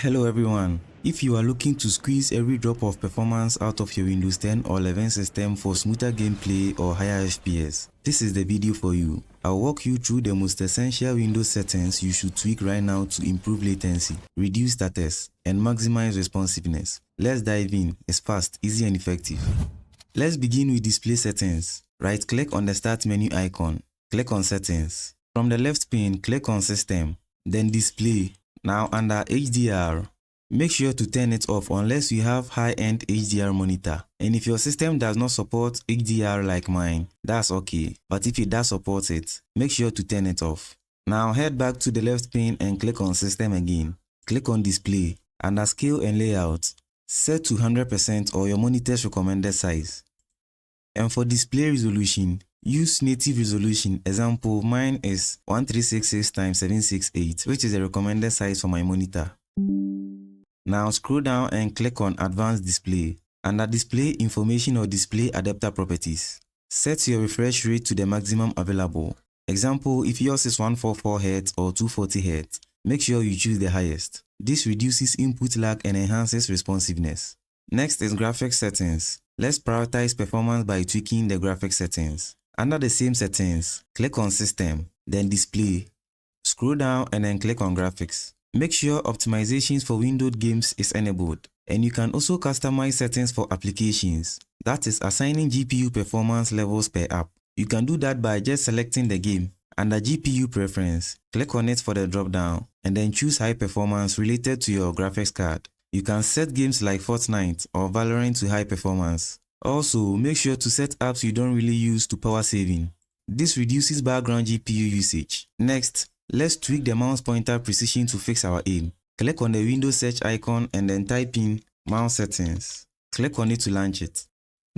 Hello everyone. If you are looking to squeeze every drop of performance out of your Windows 10 or 11 system for smoother gameplay or higher FPS, this is the video for you. I'll walk you through the most essential Windows settings you should tweak right now to improve latency, reduce stutters, and maximize responsiveness. Let's dive in. It's fast, easy, and effective. Let's begin with display settings. Right-click on the Start menu icon. Click on Settings. From the left pane, click on System, then Display. Now under HDR, make sure to turn it off unless you have high-end HDR monitor. And if your system does not support HDR like mine, that's okay. But if it does support it, make sure to turn it off. Now head back to the left pane and click on System again. Click on Display. Under Scale and Layout, set to 100% or your monitor's recommended size. And for display resolution, use native resolution. Example, mine is 1366x768, which is the recommended size for my monitor. Now scroll down and click on Advanced Display. Under Display Information or Display Adapter Properties, set your refresh rate to the maximum available. Example, if yours is 144Hz or 240Hz, make sure you choose the highest. This reduces input lag and enhances responsiveness. Next is graphics settings. Let's prioritize performance by tweaking the graphics settings. Under the same settings, click on System, then Display. Scroll down and then click on Graphics. Make sure optimizations for windowed games is enabled. And you can also customize settings for applications. That is assigning GPU performance levels per app. You can do that by just selecting the game. Under GPU preference, click on it for the drop-down and then choose high performance related to your graphics card. You can set games like Fortnite or Valorant to high performance. Also, make sure to set apps you don't really use to power saving. This reduces background GPU usage. Next, let's tweak the mouse pointer precision to fix our aim. Click on the Windows search icon and then type in Mouse Settings. Click on it to launch it.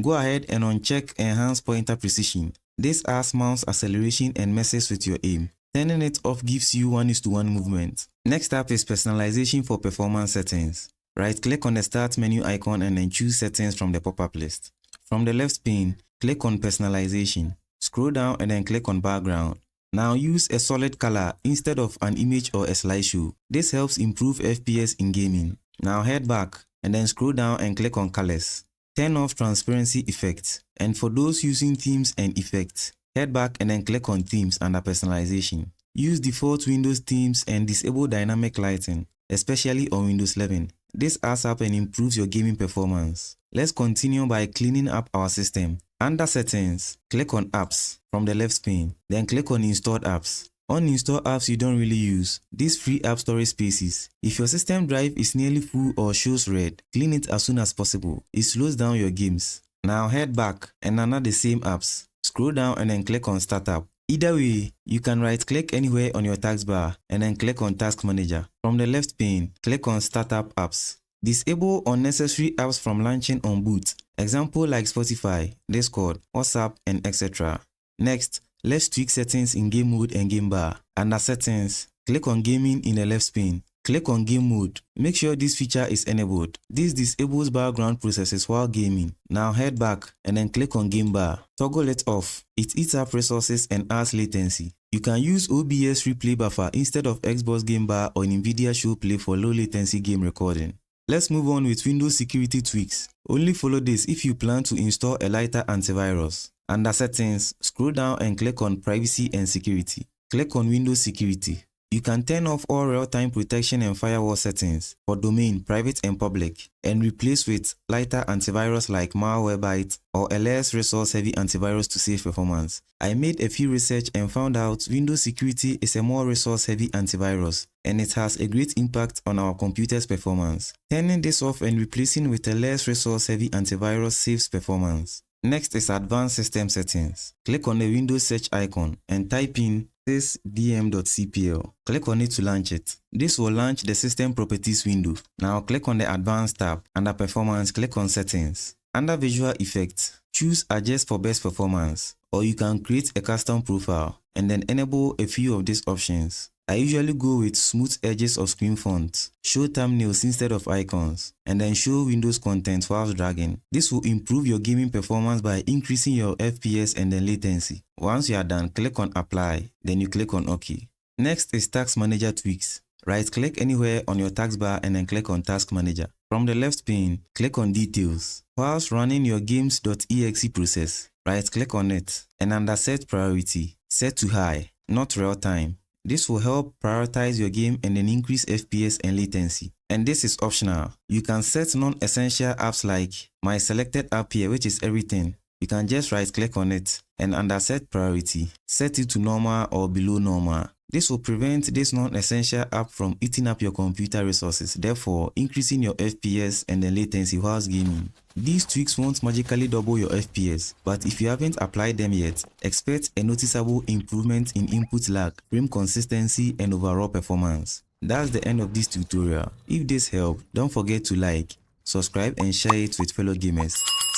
Go ahead and uncheck Enhance Pointer Precision. This adds mouse acceleration and messes with your aim. Turning it off gives you 1:1 movement. Next up is Personalization for performance settings. Right-click on the Start menu icon and then choose Settings from the pop-up list. From the left pane, click on Personalization. Scroll down and then click on Background. Now use a solid color instead of an image or a slideshow. This helps improve FPS in gaming. Now head back and then scroll down and click on Colors. Turn off Transparency Effect. And for those using themes and effects, head back and then click on Themes under Personalization. Use default Windows themes and disable dynamic lighting, especially on Windows 11. This adds up and improves your gaming performance. Let's continue by cleaning up our system. Under Settings, click on Apps from the left pane, then click on Installed Apps. Uninstall apps you don't really use. These free app storage spaces. If your system drive is nearly full or shows red, clean it as soon as possible. It slows down your games. Now head back and under the same apps. Scroll down and then click on Startup. Either way, you can right-click anywhere on your taskbar and then click on Task Manager. From the left pane, click on Startup Apps. Disable unnecessary apps from launching on boot. Example like Spotify, Discord, WhatsApp, and etc. Next, let's tweak settings in Game Mode and Game Bar. Under Settings, click on Gaming in the left pane. Click on Game Mode. Make sure this feature is enabled. This disables background processes while gaming. Now head back and then click on Game Bar. Toggle it off. It eats up resources and adds latency. You can use OBS Replay Buffer instead of Xbox Game Bar or NVIDIA Show Play for low latency game recording. Let's move on with Windows security tweaks. Only follow this if you plan to install a lighter antivirus. Under Settings, scroll down and click on Privacy and Security. Click on Windows Security. You can turn off all real-time protection and firewall settings for domain, private and public, and replace with lighter antivirus like Malwarebytes or a less resource-heavy antivirus to save performance. I made a few research and found out Windows Security is a more resource-heavy antivirus, and it has a great impact on our computer's performance. Turning this off and replacing with a less resource-heavy antivirus saves performance. Next is Advanced System Settings. Click on the Windows search icon and type in dm.cpl. Click on it to launch it. This will launch the System Properties window. Now click on the Advanced tab. Under Performance, click on Settings. Under Visual Effects, choose Adjust for best performance, or you can create a custom profile and then enable a few of these options. I usually go with smooth edges of screen fonts, show thumbnails instead of icons, and then show Windows content while dragging. This will improve your gaming performance by increasing your FPS and then latency. Once you are done, click on Apply, then you click on OK. Next is Task Manager tweaks. Right-click anywhere on your taskbar and then click on Task Manager. From the left pane, click on Details. Whilst running your games.exe process, right-click on it and under Set Priority, set to High, not Real Time. This will help prioritize your game and then increase FPS and latency. And this is optional. You can set non-essential apps like my selected app here, which is everything. You can just right-click on it and under Set Priority, set it to normal or below normal. This will prevent this non-essential app from eating up your computer resources, therefore increasing your FPS and the latency whilst gaming. These tweaks won't magically double your FPS, but if you haven't applied them yet, expect a noticeable improvement in input lag, frame consistency, and overall performance. That's the end of this tutorial. If this helped, don't forget to like, subscribe, and share it with fellow gamers.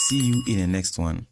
See you in the next one.